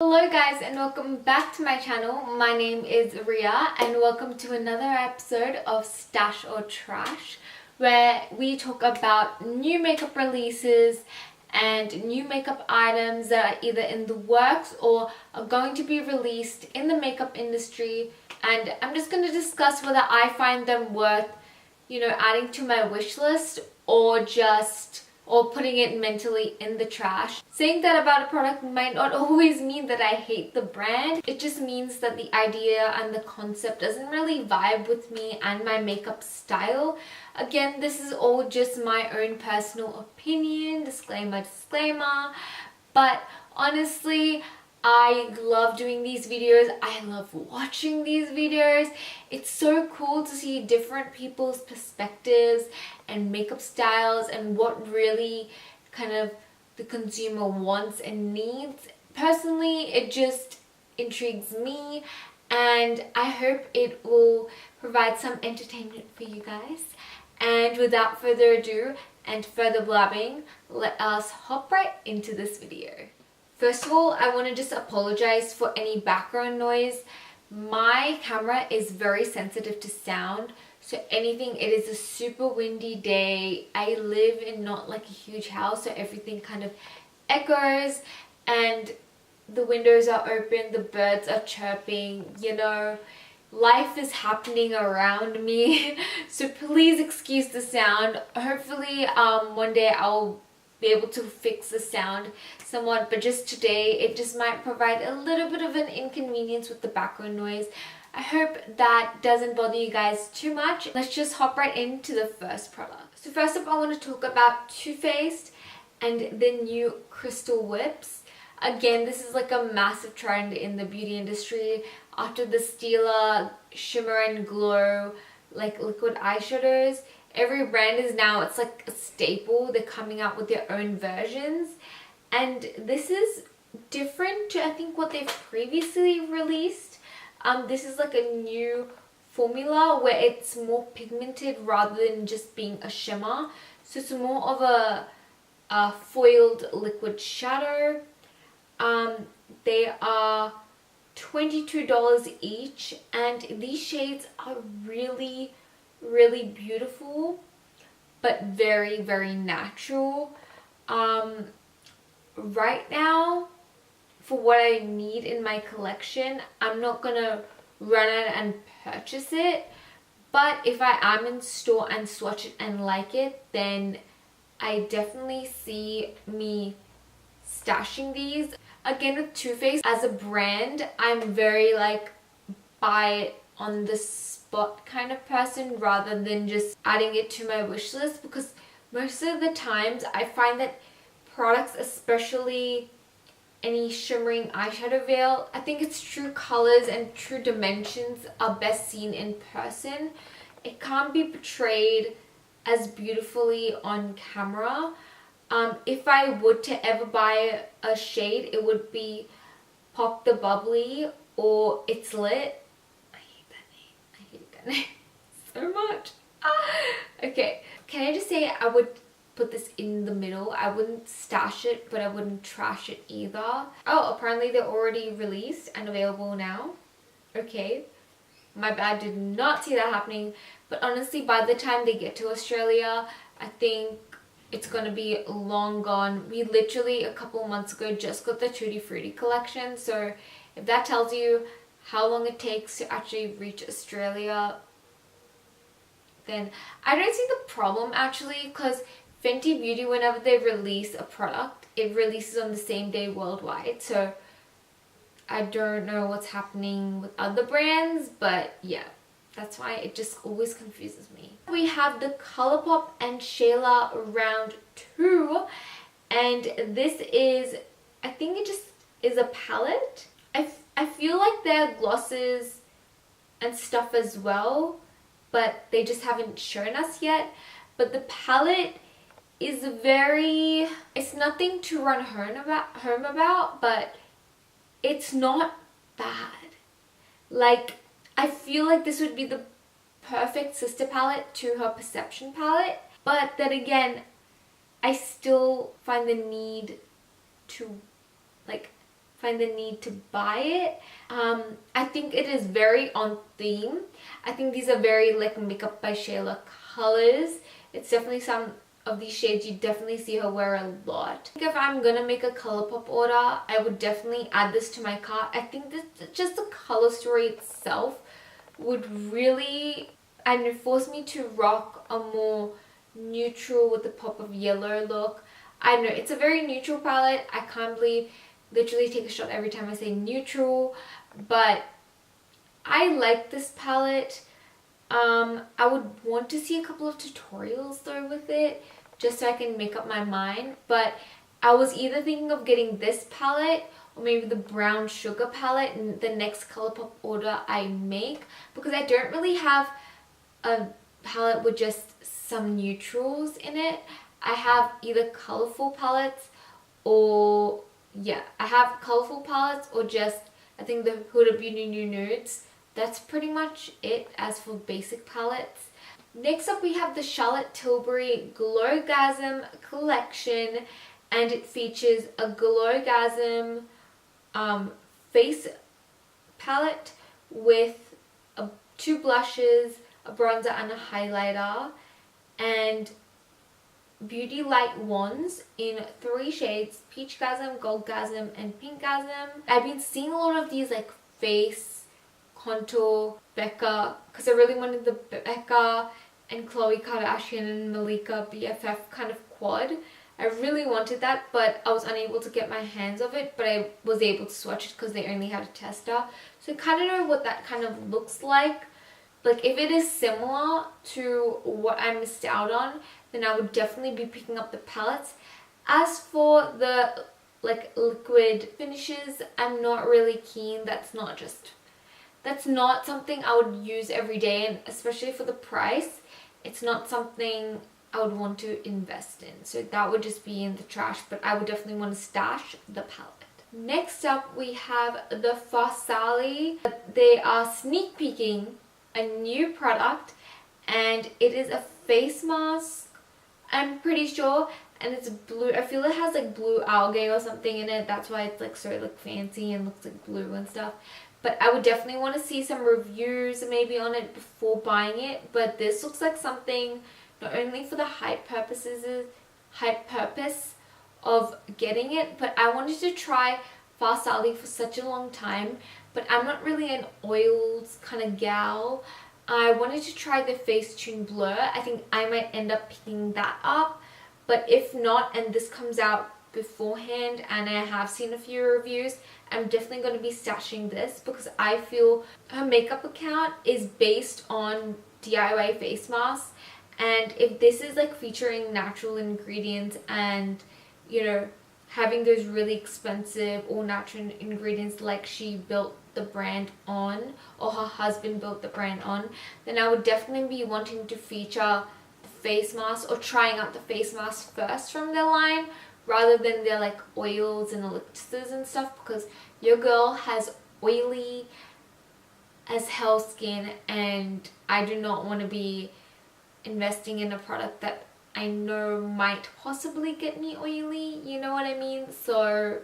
Hello guys and welcome back to my channel. My name is Ria and welcome to another episode of Stash or Trash, where we talk about new makeup releases and new makeup items that are either in the works or are going to be released in the makeup industry, and I'm just going to discuss whether I find them worth, adding to my wish list or putting it mentally in the trash. Saying that about a product might not always mean that I hate the brand. It just means that the idea and the concept doesn't really vibe with me and my makeup style. Again, this is all just my own personal opinion, disclaimer, but honestly, I love doing these videos. I love watching these videos. It's so cool to see different people's perspectives and makeup styles and what really kind of the consumer wants and needs. Personally, it just intrigues me and I hope it will provide some entertainment for you guys. And without further ado and further blabbing, let us hop right into this video. First of all, I want to just apologize for any background noise. My camera is very sensitive to sound, so anything, it is a super windy day. I live in not like a huge house, so everything kind of echoes and the windows are open, the birds are chirping, life is happening around me. So please excuse the sound. Hopefully one day I'll be able to fix the sound somewhat, but just today it just might provide a little bit of an inconvenience with the background noise. I hope that doesn't bother you guys too much. Let's just hop right into the first product. So first up, I want to talk about Too Faced and the new Crystal Whips. Again, this is like a massive trend in the beauty industry after the Stila Shimmer and Glow like liquid eyeshadows. Every brand is now, it's like a staple. They're coming out with their own versions. And this is different to, I think, what they've previously released. This is like a new formula where it's more pigmented rather than just being a shimmer. So it's more of a foiled liquid shadow. They are $22 each. And these shades are really beautiful, but very natural. Right now, for what I need in my collection, I'm not gonna run out and purchase it, but if I am in store and swatch it and like it, then I definitely see me stashing these. Again, with Too Faced as a brand, I'm very like buy on the spot kind of person rather than just adding it to my wish list, because most of the times I find that products, especially any shimmering eyeshadow veil, I think its true colors and true dimensions are best seen in person. It can't be portrayed as beautifully on camera. If I would to ever buy a shade, it would be Pop the Bubbly or It's Lit. I hate that name so much. Okay, can I just say I would put this in the middle. I wouldn't stash it, but I wouldn't trash it either. Oh, apparently they're already released and available now. Okay, my bad, did not see that happening. But honestly, by the time they get to Australia, I think it's gonna be long gone. We literally a couple months ago just got the Tutti Frutti collection, so if that tells you how long it takes to actually reach Australia, then I don't see the problem actually, because Fenty Beauty, whenever they release a product, it releases on the same day worldwide. So I don't know what's happening with other brands, but yeah, that's why it just always confuses me. We have the Colourpop and Shayla round 2, and this is, I think it just is a palette. I feel like they're glosses and stuff as well, but they just haven't shown us yet. But the palette is it's nothing to run home about, but it's not bad. Like, I feel like this would be the perfect sister palette to her Perception palette, but then again, I still find the need to like find the need to buy it. I think it is very on theme. I think these are very like Makeup by Shayla colors. It's definitely some of these shades you definitely see her wear a lot. I think if I'm gonna make a Colourpop order, I would definitely add this to my cart. I think that just the color story itself would really, and force me to rock a more neutral with a pop of yellow look. I don't know, it's a very neutral palette. I can't believe, literally take a shot every time I say neutral, but I like this palette. I would want to see a couple of tutorials though with it, just so I can make up my mind. But I was either thinking of getting this palette or maybe the brown sugar palette in the next Colourpop order I make, because I don't really have a palette with just some neutrals in it. I have either colourful palettes or, yeah, I have colourful palettes or just, I think the Huda Beauty New Nudes. That's pretty much it as for basic palettes. Next up we have the Charlotte Tilbury Glowgasm collection, and it features a Glowgasm face palette with two blushes, a bronzer and a highlighter, and beauty light wands in 3 shades: Peachgasm, Goldgasm and Pinkgasm. I've been seeing a lot of these like face contour Becca, because I really wanted the Becca and Khloe Kardashian and Malika BFF kind of quad. I really wanted that, but I was unable to get my hands of it, but I was able to swatch it because they only had a tester. So I kind of know what that kind of looks like. Like if it is similar to what I missed out on, then I would definitely be picking up the palettes. As for the like liquid finishes, I'm not really keen. That's not something I would use every day, and especially for the price, it's not something I would want to invest in. So that would just be in the trash, but I would definitely want to stash the palette. Next up we have the Farsali. They are sneak peeking a new product, and it is a face mask, I'm pretty sure, and it's blue. I feel it has like blue algae or something in it. That's why it's like so like fancy and looks like blue and stuff. But I would definitely want to see some reviews maybe on it before buying it. But this looks like something not only for the hype purpose of getting it, but I wanted to try Farsali for such a long time, but I'm not really an oils kind of gal. I wanted to try the Facetune Blur. I think I might end up picking that up, but if not, and this comes out beforehand and I have seen a few reviews, I'm definitely going to be stashing this, because I feel her makeup account is based on DIY face masks, and if this is like featuring natural ingredients and, you know, having those really expensive all natural ingredients like she built the brand on, or her husband built the brand on, then I would definitely be wanting to feature the face mask or trying out the face mask first from their line, rather than their like oils and elixirs and stuff, because your girl has oily as hell skin, and I do not want to be investing in a product that I know might possibly get me oily, you know what I mean? So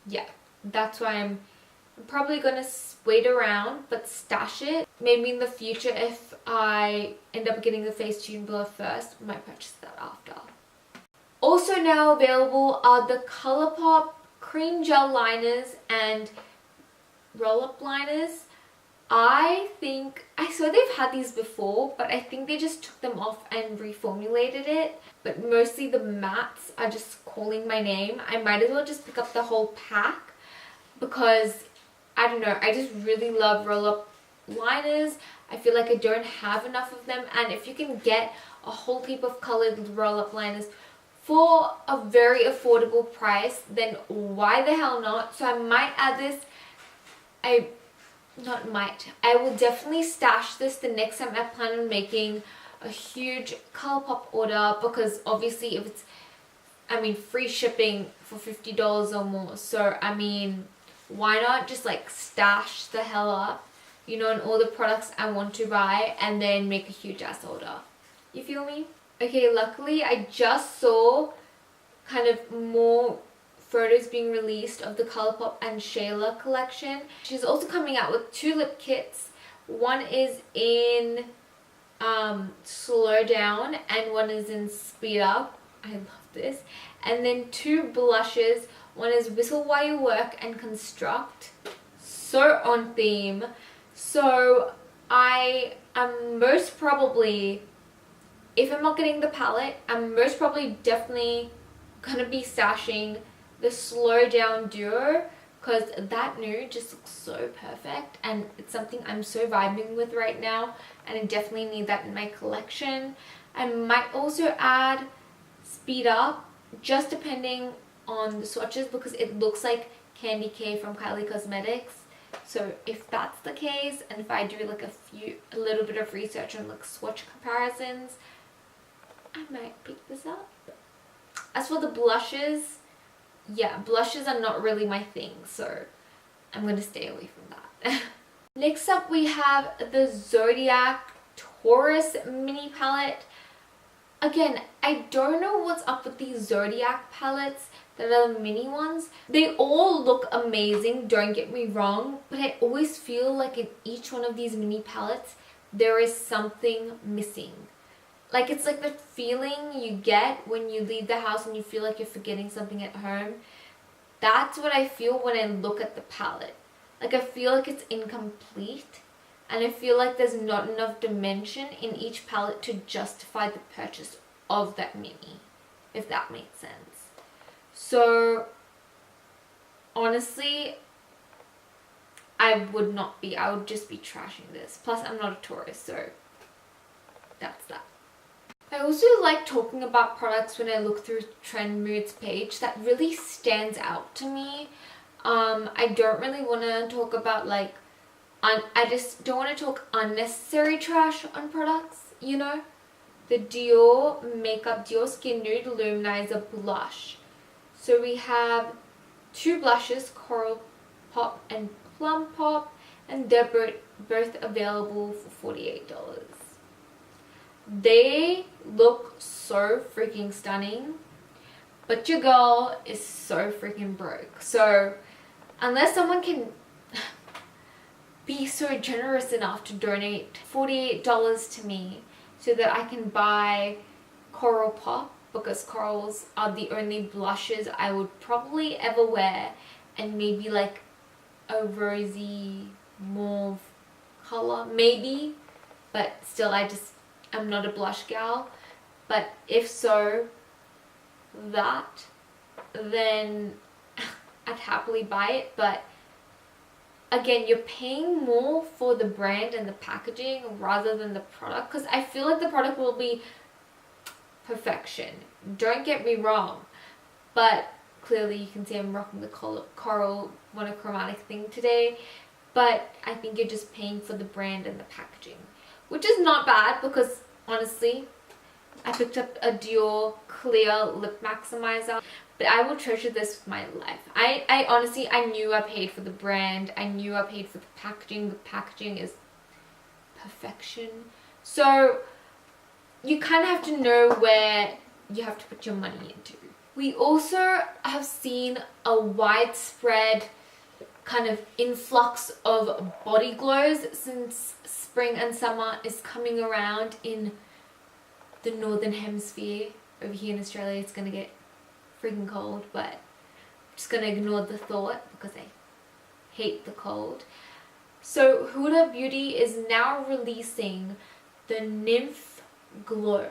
yeah, that's why I'm probably gonna wait around but stash it. Maybe in the future, if I end up getting the Facetune Blur first, I might purchase that after. Also now available are the Colourpop cream gel liners and roll-up liners. I swear they've had these before, but I think they just took them off and reformulated it. But mostly the mattes are just calling my name. I might as well just pick up the whole pack, because I don't know, I just really love roll-up liners. I feel like I don't have enough of them, and if you can get a whole heap of colored roll-up liners for a very affordable price, then why the hell not? So I might add this. I will definitely stash this the next time I plan on making a huge Colourpop order, because obviously if it's, I mean, free shipping for $50 or more. So I mean, why not just like stash the hell up, you know, on all the products I want to buy, and then make a huge ass order. You feel me? Okay, luckily I just saw kind of more photos being released of the Colourpop and Shayla collection. She's also coming out with 2 lip kits. One is in Slow Down and one is in Speed Up. I love this. And then 2 blushes. One is Whistle While You Work and Construct. So on theme. So I am most probably, if I'm not getting the palette, I'm most probably definitely gonna be stashing the Slow Down duo, because that nude just looks so perfect and it's something I'm so vibing with right now, and I definitely need that in my collection. I might also add Speed Up, just depending on the swatches, because it looks like Candy K from Kylie Cosmetics. So if that's the case, and if I do like a little bit of research on like swatch comparisons, I might pick this up. As for the blushes, yeah, blushes are not really my thing, so I'm gonna stay away from that. Next up we have the Zodiac Taurus mini palette. Again, I don't know what's up with these Zodiac palettes that are the mini ones. They all look amazing, don't get me wrong, but I always feel like in each one of these mini palettes there is something missing. Like, it's like the feeling you get when you leave the house and you feel like you're forgetting something at home. That's what I feel when I look at the palette. Like, I feel like it's incomplete, and I feel like there's not enough dimension in each palette to justify the purchase of that mini, if that makes sense. So honestly, I would just be trashing this. Plus, I'm not a Taurus, so that's that. I also like talking about products when I look through Trend Moods page that really stands out to me. I don't really want to talk about like, I just don't want to talk unnecessary trash on products, you know? The Dior Dior Skin Nude Luminizer Blush. So we have 2 blushes, Colourpop and Plum Pop, and they're both available for $48. They look so freaking stunning, but your girl is so freaking broke. So unless someone can be so generous enough to donate $48 to me so that I can buy Colourpop, because corals are the only blushes I would probably ever wear, and maybe like a rosy mauve color, maybe, but still I'm not a blush gal. But if so, then I'd happily buy it. But again, you're paying more for the brand and the packaging rather than the product, because I feel like the product will be perfection, don't get me wrong, but clearly you can see I'm rocking the coral monochromatic thing today. But I think you're just paying for the brand and the packaging, which is not bad, because honestly I picked up a Dior clear lip maximizer, but I will treasure this with my life. I honestly, I knew I paid for the brand, I knew I paid for the packaging is perfection. So you kind of have to know where you have to put your money into. We also have seen a widespread kind of influx of body glows since spring and summer is coming around in the northern hemisphere. Over here in Australia it's gonna get freaking cold, but I'm just gonna ignore the thought because I hate the cold. So Huda Beauty is now releasing the Nymph Glow,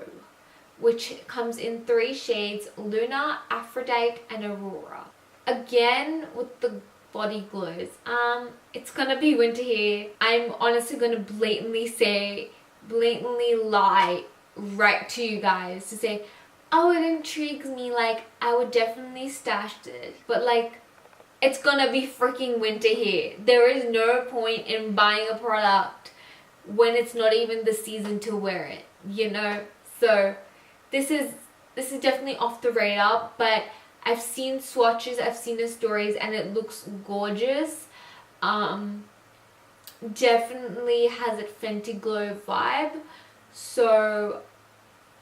which comes in 3 shades: Luna, Aphrodite, and Aurora. Again with the body glows. It's gonna be winter here. I'm honestly gonna blatantly lie right to you guys to say, oh, it intrigues me, like I would definitely stash it, but like it's gonna be freaking winter here. There is no point in buying a product when it's not even the season to wear it, you know? So this is definitely off the radar, but I've seen swatches, I've seen the stories, and it looks gorgeous. Definitely has a Fenty Glow vibe. So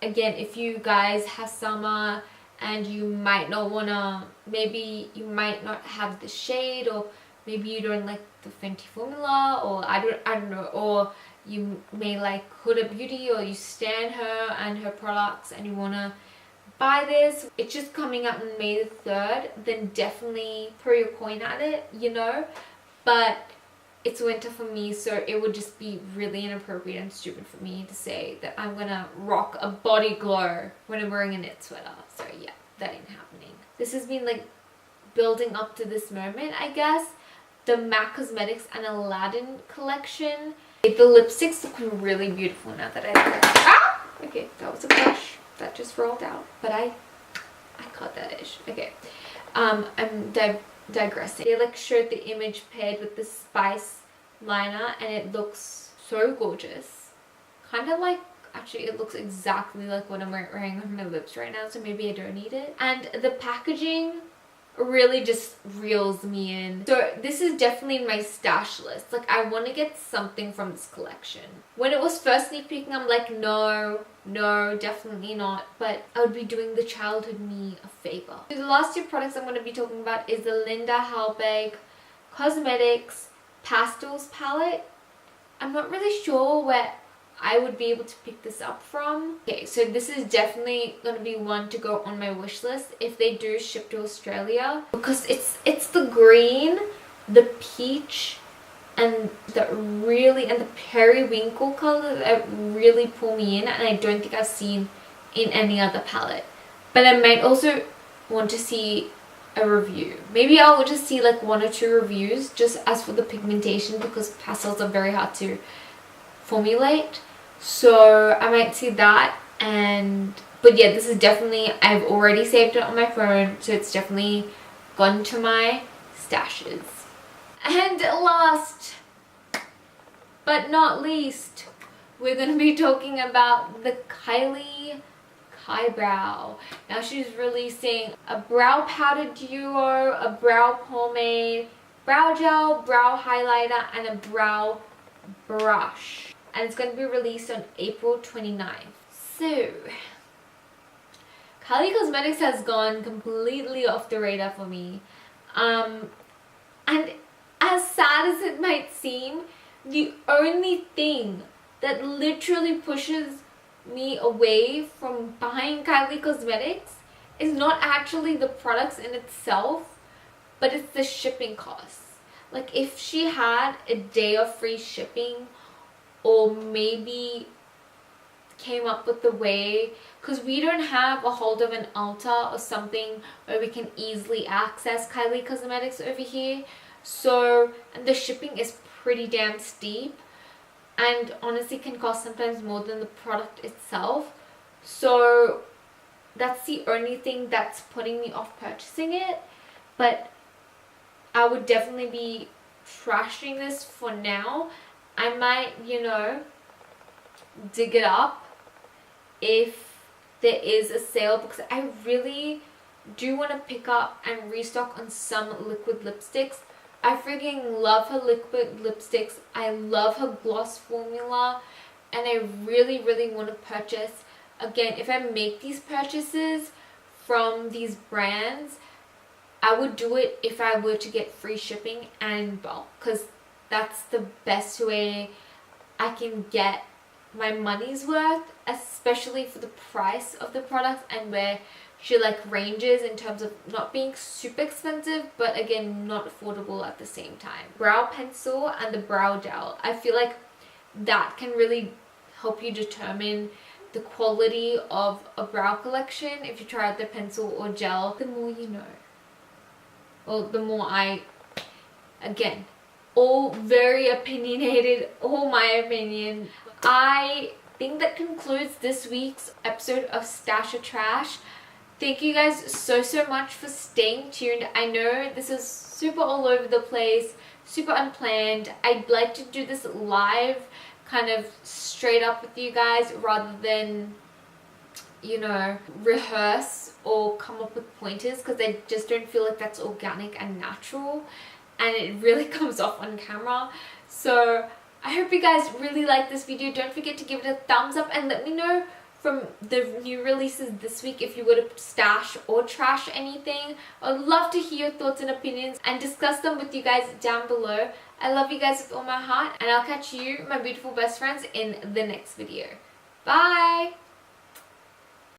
again, if you guys have summer and you might not wanna, maybe you might not have the shade, or maybe you don't like the Fenty formula, or I don't know, or you may like Huda Beauty, or you stan her and her products and you wanna buy this. It's just coming out on May the 3rd, then definitely throw your coin at it, you know. But it's winter for me, so it would just be really inappropriate and stupid for me to say that I'm gonna rock a body glow when I'm wearing a knit sweater. So yeah, that ain't happening. This has been like building up to this moment, I guess. The MAC Cosmetics and Aladdin collection. The lipsticks look really beautiful now that I look at them. Ah! Okay, that was a brush that just rolled out, but I caught that ish. Okay, I'm digressing. They like showed the image paired with the spice liner, and it looks so gorgeous. Kind of like, actually it looks exactly like what I'm wearing on my lips right now, so maybe I don't need it. And the packaging really just reels me in. So this is definitely in my stash list. Like, I want to get something from this collection. When it was first sneak peeking, I'm like, no, definitely not. But I would be doing the childhood me a favor. So the last two products I'm going to be talking about is the Linda Halberg Cosmetics Pastels palette. I'm not really sure where I would be able to pick this up from. Okay, so this is definitely going to be one to go on my wish list if they do ship to Australia, because it's the green, the peach, and the periwinkle color that really pull me in, and I don't think I've seen in any other palette. But I might also want to see a review. Maybe I'll just see like 1 or 2 reviews just as for the pigmentation, because pastels are very hard to formulate. So I might see that. But yeah, this is definitely, I've already saved it on my phone, so it's definitely gone to my stashes. And last but not least, we're going to be talking about the Kylie Brow. Now she's releasing a brow powder duo, a brow pomade, brow gel, brow highlighter, and a brow brush. And it's going to be released on April 29th. So, Kylie Cosmetics has gone completely off the radar for me. And as sad as it might seem, the only thing that literally pushes me away from buying Kylie Cosmetics is not actually the products in itself, but it's the shipping costs. Like, if she had a day of free shipping, or maybe came up with the way, because we don't have a hold of an Ulta or something where we can easily access Kylie Cosmetics over here. So, and the shipping is pretty damn steep, and honestly can cost sometimes more than the product itself. So that's the only thing that's putting me off purchasing it. But I would definitely be trashing this for now. I might, you know, dig it up if there is a sale, because I really do want to pick up and restock on some liquid lipsticks. I freaking love her liquid lipsticks. I love her gloss formula, and I really want to purchase. Again, if I make these purchases from these brands, I would do it if I were to get free shipping and in bulk, because that's the best way I can get my money's worth, especially for the price of the product and where she like ranges in terms of not being super expensive, but again not affordable at the same time. Brow pencil and the brow gel. I feel like that can really help you determine the quality of a brow collection. If you try out the pencil or gel, the more you know. Well, the more again, all very opinionated, all my opinion. I think that concludes this week's episode of Stash or Trash. Thank you guys so much for staying tuned. I know this is super all over the place, super unplanned. I'd like to do this live, kind of straight up with you guys, rather than, you know, rehearse or come up with pointers, because I just don't feel like that's organic and natural, and it really comes off on camera. So I hope you guys really like this video. Don't forget to give it a thumbs up and let me know from the new releases this week if you were to stash or trash anything. I would love to hear your thoughts and opinions and discuss them with you guys down below. I love you guys with all my heart, and I'll catch you, my beautiful best friends, in the next video. Bye!